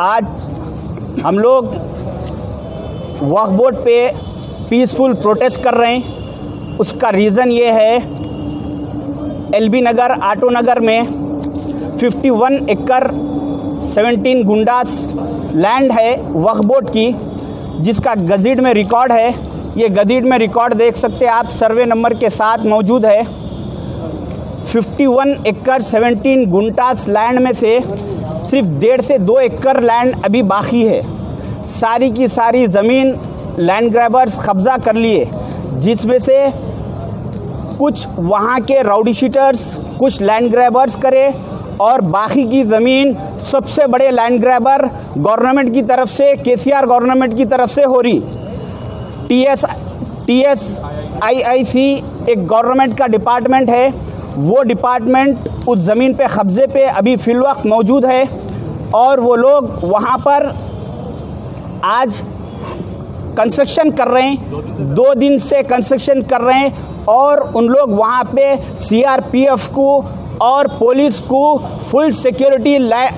आज हम लोग वक्फ बोर्ड पे पीसफुल प्रोटेस्ट कर रहे हैं। उसका रीज़न ये है, एलबी नगर आटो नगर में 51 एकड़ 17 गुंडास लैंड है वक्फ बोर्ड की, जिसका गज़ीट में रिकॉर्ड है। ये गज़ीट में रिकॉर्ड देख सकते हैं आप, सर्वे नंबर के साथ मौजूद है। 51 एकड़ 17 गुंटास लैंड में से सिर्फ 1.5 से 2 एकड़ लैंड अभी बाकी है। सारी की सारी ज़मीन लैंड ग्रैबर्स कब्ज़ा कर लिए, जिसमें से कुछ वहाँ के राउडी शीटर्स, कुछ लैंड ग्रैबर्स करे और बाकी की ज़मीन सबसे बड़े लैंड ग्रैबर गवर्नमेंट की तरफ से, केसीआर गवर्नमेंट की तरफ से हो रही। TSIIC एक गवर्नमेंट का डिपार्टमेंट है, वो डिपार्टमेंट उस ज़मीन पे कब्ज़े पे अभी फ़िलवक्त मौजूद है और वो लोग वहाँ पर आज कंस्ट्रक्शन कर रहे हैं। 2 दिन से कंस्ट्रक्शन कर रहे हैं और उन लोग वहाँ पे CRPF को और पुलिस को फुल सिक्योरिटी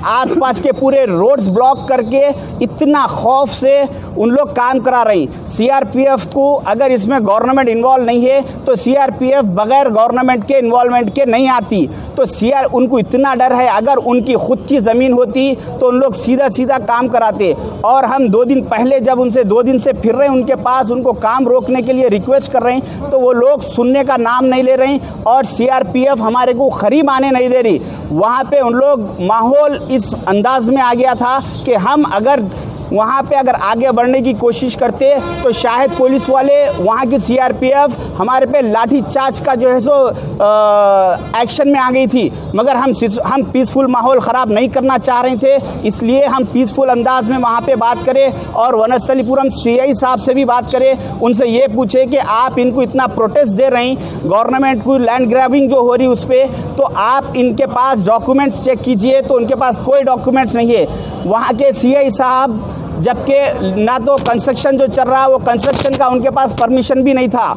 आसपास के पूरे रोड्स ब्लॉक करके इतना खौफ से उन लोग काम करा रही। CRPF को अगर इसमें गवर्नमेंट इन्वॉल्व नहीं है तो CRPF बगैर गवर्नमेंट के इन्वॉल्वमेंट के नहीं आती। तो उनको इतना डर है, अगर उनकी खुद की ज़मीन होती तो उन लोग सीधा सीधा काम कराते। और हम 2 दिन पहले जब उनसे 2 दिन से फिर रहे हैं उनके पास, उनको काम रोकने के लिए रिक्वेस्ट कर रहे हैं, तो वो लोग सुनने का नाम नहीं ले रहे हैं और CRPF हमारे को करीब आने नहीं दे रही। वहाँ पे उन लोग माहौल इस अंदाज में आ गया था कि हम अगर वहाँ पे अगर आगे बढ़ने की कोशिश करते तो शायद पुलिस वाले, वहाँ की CRPF हमारे पे लाठी चार्ज का जो है सो एक्शन में आ गई थी। मगर हम पीसफुल माहौल ख़राब नहीं करना चाह रहे थे, इसलिए हम पीसफुल अंदाज में वहाँ पे बात करें और वनस्थलीपुरम CI साहब से भी बात करें। उनसे ये पूछे कि आप इनको इतना प्रोटेस्ट दे रहे हैं, गवर्नमेंट को लैंड ग्रैबिंग जो हो रही उस पर, तो आप इनके पास डॉक्यूमेंट्स चेक कीजिए। तो उनके पास कोई डॉक्यूमेंट्स नहीं है। वहाँ के CI साहब, जबकि ना तो कंस्ट्रक्शन जो चल रहा है वो कंस्ट्रक्शन का उनके पास परमिशन भी नहीं था,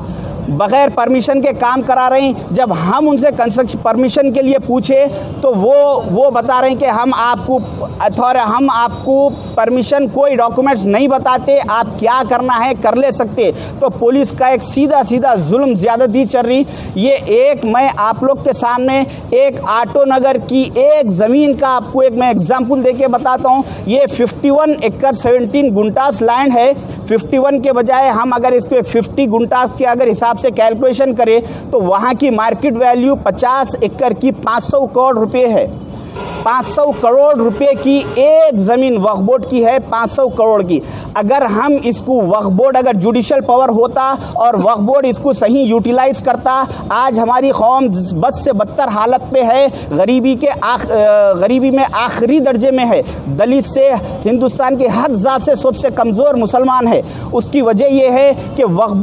बग़ैर परमिशन के काम करा रहे हैं। जब हम उनसे कंस्ट्रक्शन परमिशन के लिए पूछे तो वो बता रहे हैं कि हम आपको परमिशन, कोई डॉक्यूमेंट्स नहीं बताते, आप क्या करना है कर ले सकते। तो पुलिस का एक सीधा जुल्म ज़्यादती चल रही। ये मैं आप लोग के सामने एक आटो नगर की एक ज़मीन का आपको एक मैं एग्जाम्पल दे के बताता हूँ। ये 51 एकड़ 17 गुंटास लैंड है। 51 के बजाय हम अगर इसको 50 गुंटास के अगर हिसाब से कैलकुलेशन करें तो वहाँ की मार्केट वैल्यू 50 एकड़ की 500 करोड़ रुपए है। 500 करोड़ रुपए की एक ज़मीन वक्फ बोर्ड की है, 500 करोड़ की। अगर हम इसको वक्फ बोर्ड, अगर जुडिशल पावर होता और वक्फ बोर्ड इसको सही यूटिलाइज करता, आज हमारी कौम बद से बदतर हालत पे है, गरीबी में आखिरी दर्जे में है। दलित से हिंदुस्तान के हर जात से सबसे कमज़ोर मुसलमान है। उसकी वजह यह है कि वक्फ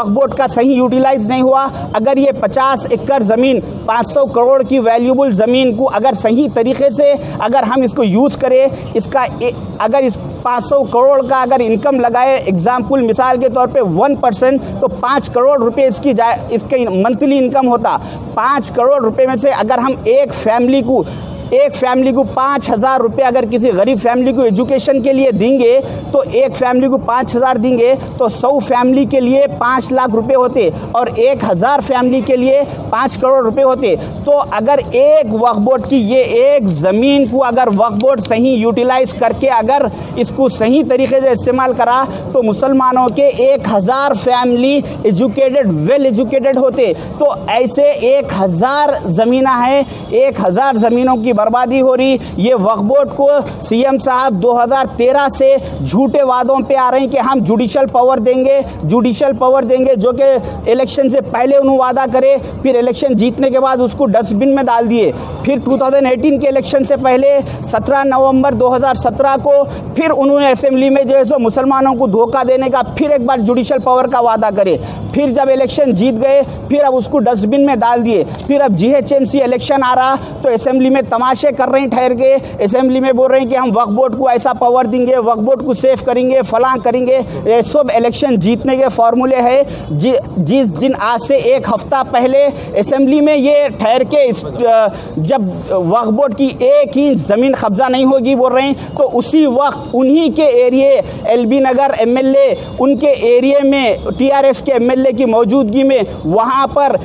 बोर्ड का सही यूटिलाइज नहीं हुआ। अगर ये 50 एकड़ ज़मीन 500 करोड़ की वैल्यूबल ज़मीन को अगर सही तरीके से अगर हम इसको यूज़ करें, अगर इस 500 करोड़ का अगर इनकम लगाए, एग्जाम्पल मिसाल के तौर पे 1%, तो 5 करोड़ रुपए इसके मंथली इनकम होता। 5 करोड़ रुपए में से अगर हम एक फैमिली को 5,000 रुपये अगर किसी गरीब फैमिली को एजुकेशन के लिए देंगे, तो एक फैमिली को 5,000 देंगे तो 100 फैमिली के लिए 5 लाख रुपए होते और 1,000 फैमिली के लिए 5 करोड़ रुपए होते। तो अगर एक वक्फ बोर्ड की ये एक ज़मीन को अगर वक्फ बोर्ड सही यूटिलाइज करके अगर इसको सही तरीके से इस्तेमाल करा तो मुसलमानों के 1,000 फैमिली एजुकेटेड, वेल एजुकेटेड होते। तो ऐसे 1,000 ज़मीना है, 1,000 ज़मीनों की बर्बादी हो रही। ये वक्फ बोर्ड को CM साहब 2013 से झूठे वादों पे आ रहे हैं कि हम जुडिशल पावर देंगे, जो कि इलेक्शन से पहले उन्होंने वादा करे, फिर इलेक्शन जीतने के बाद उसको डस्टबिन में डाल दिए। फिर 2018 के इलेक्शन से पहले 17 नवंबर 2017 को फिर उन्होंने असेंबली में जो है सो मुसलमानों को धोखा देने का फिर एक बार जुडिशल पावर का वादा करे। फिर जब इलेक्शन जीत गए फिर अब उसको डस्टबिन में डाल दिए। फिर अब GHMC इलेक्शन आ रहा तो असेंबली में तमाम तमाशे कर रहे हैं ठहर के, असेंबली में बोल रहे हैं कि हम वक्फ बोर्ड को ऐसा पावर देंगे, वक्फ बोर्ड को सेफ करेंगे, फलां करेंगे। ये सब इलेक्शन जीतने के फॉर्मूले हैं। जिस दिन आज से एक हफ्ता पहले असेंबली में ये ठहर के जब वक्फ बोर्ड की एक ही ज़मीन कब्जा नहीं होगी बोल रहे हैं, तो उसी वक्त उन्हीं के एरिए एलबी नगर एमएलए उनके एरिए में टीआरएस के एमएलए की मौजूदगी में वहाँ पर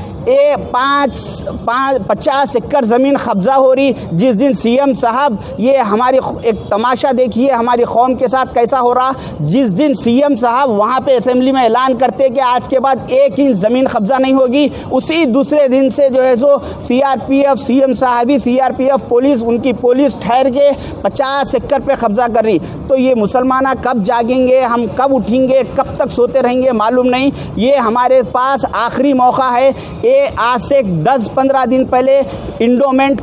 50 एकड़ ज़मीन कब्जा हो रही। जिस दिन सीएम साहब, ये हमारी एक तमाशा देखिए हमारी कौम के साथ कैसा हो रहा। जिस दिन सीएम साहब वहाँ पे असेंबली में ऐलान करते कि आज के बाद एक इंच ज़मीन कब्जा नहीं होगी, उसी दूसरे दिन से जो है सो सीआरपीएफ, सीएम साहबी सीआरपीएफ पुलिस, उनकी पुलिस ठहर के 50 एकड़ पे कब्जा कर रही। तो ये मुसलमान कब जागेंगे, हम कब उठेंगे, कब तक सोते रहेंगे मालूम नहीं। ये हमारे पास आखिरी मौका है। ये आज से 10-15 दिन पहले इंडोमेंट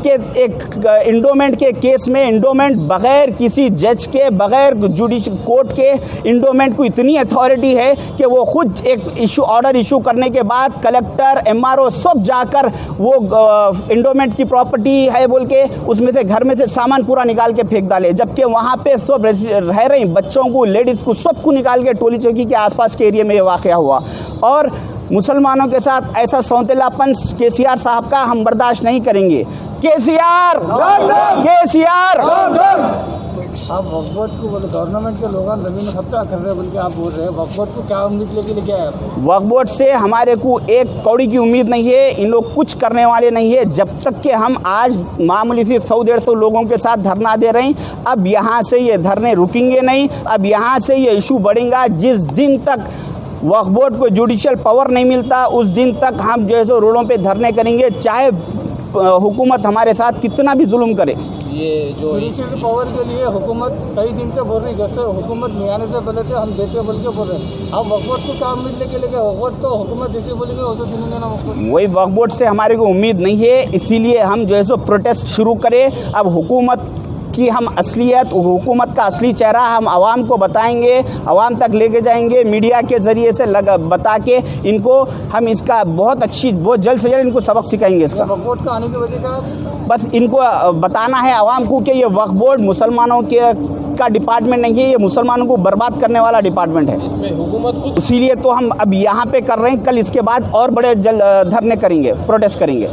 के केस में इंडोमेंट बगैर किसी जज के, बगैर जुडिशल कोर्ट के, इंडोमेंट को इतनी अथॉरिटी है कि वो खुद एक ऑर्डर इशू करने के बाद कलेक्टर, एमआरओ सब जाकर वो इंडोमेंट की प्रॉपर्टी है बोल के उसमें से घर में से सामान पूरा निकाल के फेंक डाले, जबकि वहाँ पे सब रह रही बच्चों को, लेडीज़ को, सबको निकाल के टोली चौकी के आसपास के एरिया में ये वाक़या हुआ। और मुसलमानों के साथ ऐसा सौतेलापन केसीआर साहब का हम बर्दाश्त नहीं करेंगे। केसीआर आप वक्फ बोर्ड को बोले गवर्नमेंट के लोग जमीन कब्जा कर रहे बोल के आप बोल रहे हैं, वक्फ बोर्ड को क्या उम्मीद लेके आए आप? वक्फ बोर्ड से हमारे को एक कौड़ी की उम्मीद नहीं है। इन लोग कुछ करने वाले नहीं है। जब तक कि हम आज मामूली से 100-150 लोगों के साथ धरना दे रहे हैं, अब यहाँ से ये धरने रुकेंगे नहीं। अब यहाँ से ये इशू बढ़ेगा। जिस दिन तक वक्फ बोर्ड को जुडिशियल पावर नहीं मिलता, उस दिन तक हम जो है सो रोडों पे धरने करेंगे, चाहे हुकूमत हमारे साथ कितना भी जुल्म करे। ये जो जुडिशियल पावर के लिए हुकूमत कई दिन से बोल रही, जैसे हुकूमत नहीं आने से पहले थे हम देते बोल के बोल रहे। अब वक्फ बोर्ड को क्या उम्मीद लेके वक्फ बोर्ड तो हुकूमत जैसे बोलेगी वैसे सुनेंगे ना वक्फ बोर्ड। वही वक्फ बोर्ड से हमारे को उम्मीद नहीं है, इसीलिए हम जो है सो प्रोटेस्ट शुरू करें। अब हुकूमत कि हम असलियत, हुकूमत का असली चेहरा हम आवाम को बताएंगे, आवाम तक लेके जाएंगे, मीडिया के ज़रिए से बता के इनको हम इसका बहुत जल्द से जल्द इनको सबक सिखाएंगे। इसका वक्फ बोर्ड का आने की वजह क्या? बस इनको बताना है आवाम को कि ये वक्फ बोर्ड मुसलमानों का डिपार्टमेंट नहीं है, ये मुसलमानों को बर्बाद करने वाला डिपार्टमेंट है। इसमें हुकूमत खुद, इसीलिए तो हम अब यहाँ पे कर रहे हैं, कल इसके बाद और बड़े धरने करेंगे, प्रोटेस्ट करेंगे।